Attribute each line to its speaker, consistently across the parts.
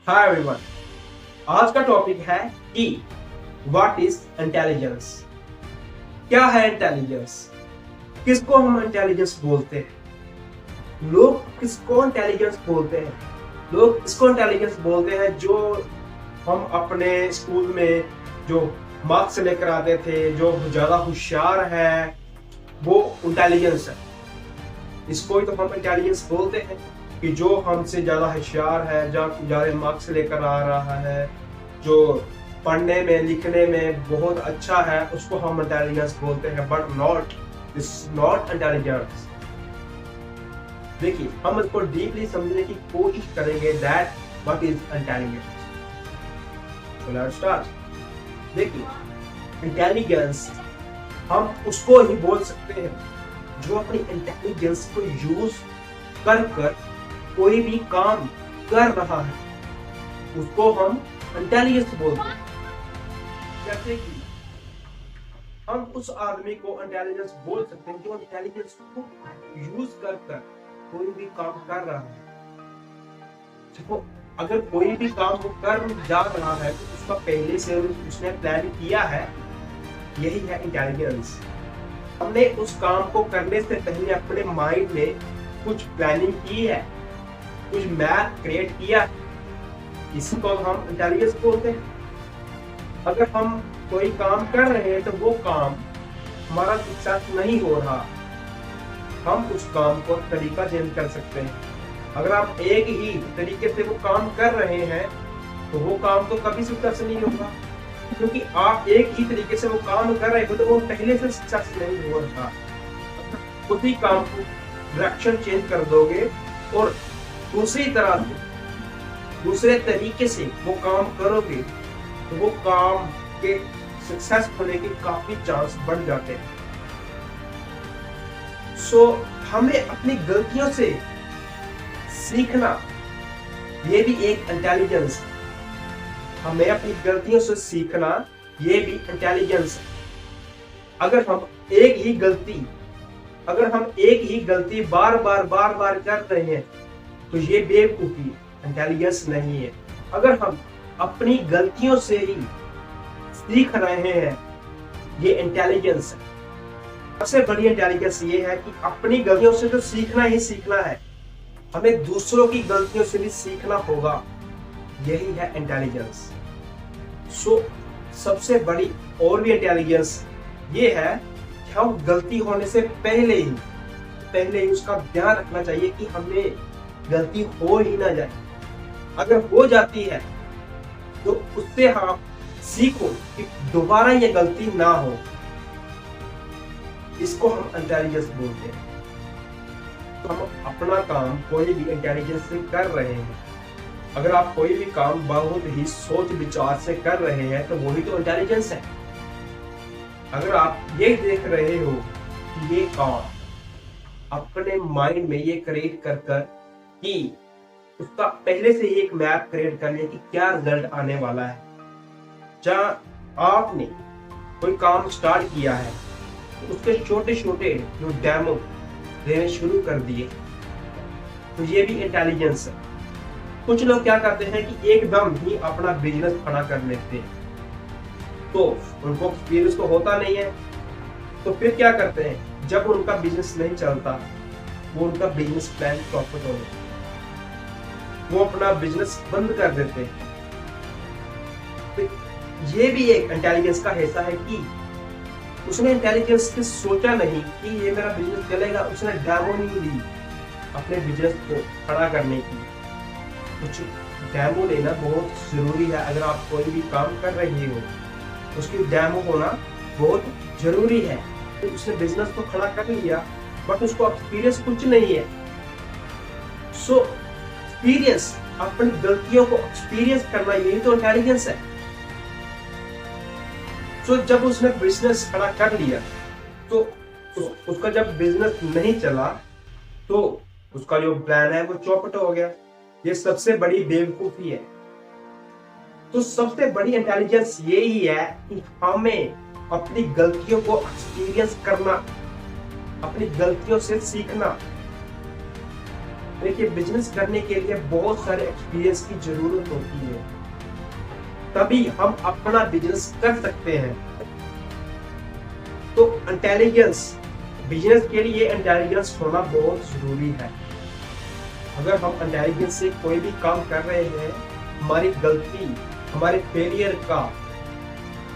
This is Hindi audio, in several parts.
Speaker 1: Hi everyone. आज का टॉपिक है कि व्हाट इज इंटेलिजेंस। क्या है इंटेलिजेंस? किसको हम इंटेलिजेंस बोलते हैं? लोग किसको इंटेलिजेंस बोलते हैं? लोग इसको इंटेलिजेंस बोलते हैं जो हम अपने स्कूल में जो मार्क्स लेकर आते थे, जो ज्यादा होशियार है, वो इंटेलिजेंस है। इसको ही तो हम इंटेलिजेंस बोलते हैं कि जो हमसे ज्यादा होशियार है, जो ज्यादा मार्क्स लेकर आ रहा है, जो पढ़ने में लिखने में बहुत अच्छा है, उसको हम इंटेलिजेंस बोलते हैं। But not this not intelligence. देखिए, हम इसको डीपली समझने की कोशिश करेंगे that what is intelligence. So let's start. देखिए, इंटेलिजेंस हम उसको ही बोल सकते हैं जो अपनी इंटेलिजेंस को यूज कर कर कोई भी काम कर रहा है, उसको हम इंटेलिजेंस बोलते हैं। जैसे कि हम उस आदमी को इंटेलिजेंस बोल सकते हैं जो इंटेलिजेंस को यूज कर कर कोई भी काम कर रहा है। देखो, अगर कोई भी काम वो कर जा रहा है तो उसका पहले से उसने प्लान किया है, यही है इंटेलिजेंस। हमने उस काम को करने से पहले अपने माइंड में कुछ प्लानिंग की है, कुछ मैथ क्रिएट किया है, इसको हम इंटेलिजेंस बोलते हैं। अगर हम कोई काम कर रहे हैं तो वो काम हमारा सक्सेस नहीं हो रहा, हम उस काम को तरीका चेंज कर सकते हैं। अगर आप एक ही तरीके से वो काम कर रहे हैं तो वो काम तो कभी सक्सेस नहीं होगा, क्योंकि आप एक ही तरीके से वो काम कर रहे हो तो वो पहले से सक्सेस नहीं हो रहा। उसी काम को डायरेक्शन चेंज कर दोगे और दूसरी तरह से दूसरे तरीके से वो काम करोगे तो वो काम के सक्सेस होने के काफी चांस बढ़ जाते हैं। सो हमें अपनी गलतियों से सीखना, ये भी एक इंटेलिजेंस है। हमें अपनी गलतियों से सीखना, ये भी इंटेलिजेंस है। अगर हम एक ही गलती बार बार कर रहे हैं तो ये बेवकूफी, इंटेलिजेंस नहीं है। अगर हम अपनी गलतियों से ही सीख रहे हैं, ये इंटेलिजेंस है। सबसे बड़ी इंटेलिजेंस ये है कि अपनी गलतियों से तो सीखना ही सीखना है, हमें दूसरों की गलतियों से भी सीखना होगा, यही है इंटेलिजेंस। सो सबसे बड़ी और भी इंटेलिजेंस ये है कि हम गलती होने से पहले ही उसका ध्यान रखना चाहिए कि हमें गलती हो ही ना जाए। अगर हो जाती है तो उससे हम सीखो कि दोबारा ये गलती ना हो, इसको हम इंटेलिजेंस बोलते हैं। तो हम अपना काम कोई भी इंटेलिजेंस से कर रहे हैं। अगर आप कोई भी काम बहुत ही सोच विचार से कर रहे हैं तो वही तो इंटेलिजेंस है। अगर आप ये देख रहे हो कि ये काम अपने माइंड में ये क्रिएट कर कर कि उसका पहले से ही एक मैप क्रिएट कर लिया कि क्या रिजल्ट आने वाला है। जहां आपने कोई काम स्टार्ट किया है तो उसके छोटे छोटे जो डेमो देने शुरू कर दिए, तो ये भी इंटेलिजेंस है। कुछ लोग क्या करते हैं कि एकदम ही अपना बिजनेस खड़ा कर लेते हैं, तो उनको एक्सपीरियंस तो होता नहीं है, तो फिर क्या करते हैं, जब उनका बिजनेस नहीं चलता, वो उनका बिजनेस प्लान प्रॉफिट हो जाता है, वो अपना बिजनेस बंद कर देते हैं। तो ये भी एक इंटेलिजेंस का हिस्सा है कि उसने इंटेलिजेंस से सोचा नहीं कि ये मेरा बिजनेस चलेगा, उसने डेमो नहीं ली अपने बिजनेस को खड़ा करने की। कुछ डेमो लेना बहुत जरूरी है। अगर आप कोई भी काम कर रहे हो, उसकी डेमो होना बहुत जरूरी है। तो उसने बिजनेस को खड़ा कर लिया बट उसको एक्सपीरियंस कुछ नहीं है। सो एक्सपीरियंस, अपनी गलतियों को एक्सपीरियंस करना, यही तो इंटेलिजेंस है। सो जब उसने बिजनेस खड़ा कर लिया तो उसका जब बिजनेस नहीं चला तो उसका जो प्लान है वो चौपट हो गया। ये सबसे बड़ी बेवकूफी है। तो सबसे बड़ी इंटेलिजेंस यही है कि हमें अपनी गलतियों को एक्सपीरियंस करना, अपनी गलतियों से सीखना देखिए, बिजनेस करने के लिए बहुत सारे एक्सपीरियंस की जरूरत होती है, तभी हम अपना बिजनेस कर सकते हैं। तो इंटेलिजेंस, बिजनेस के लिए इंटेलिजेंस होना बहुत जरूरी है। अगर हम इंटेलिजेंस से कोई भी काम कर रहे हैं, हमारी गलती, हमारे फेलियर का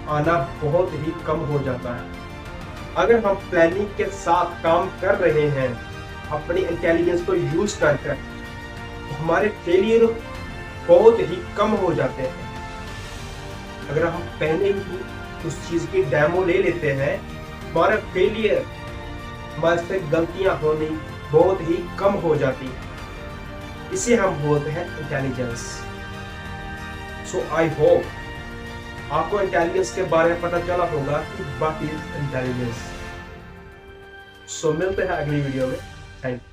Speaker 1: आना बहुत ही कम हो जाता है। अगर हम प्लानिंग के साथ काम कर रहे हैं अपनी इंटेलिजेंस को यूज कर कर, तो हमारे फेलियर बहुत ही कम हो जाते हैं। अगर हम पहले ही उस चीज की डेमो ले लेते हैं, हमारा फेलियर, हमारे से गलतियां होनी बहुत ही कम हो जाती है। इसे हम बोलते हैं इंटेलिजेंस। सो आई होप आपको इंटेलिजेंस के बारे में पता चला होगा कि व्हाट इज इंटेलिजेंस। सो मिलते हैं अगली वीडियो में। Thank you.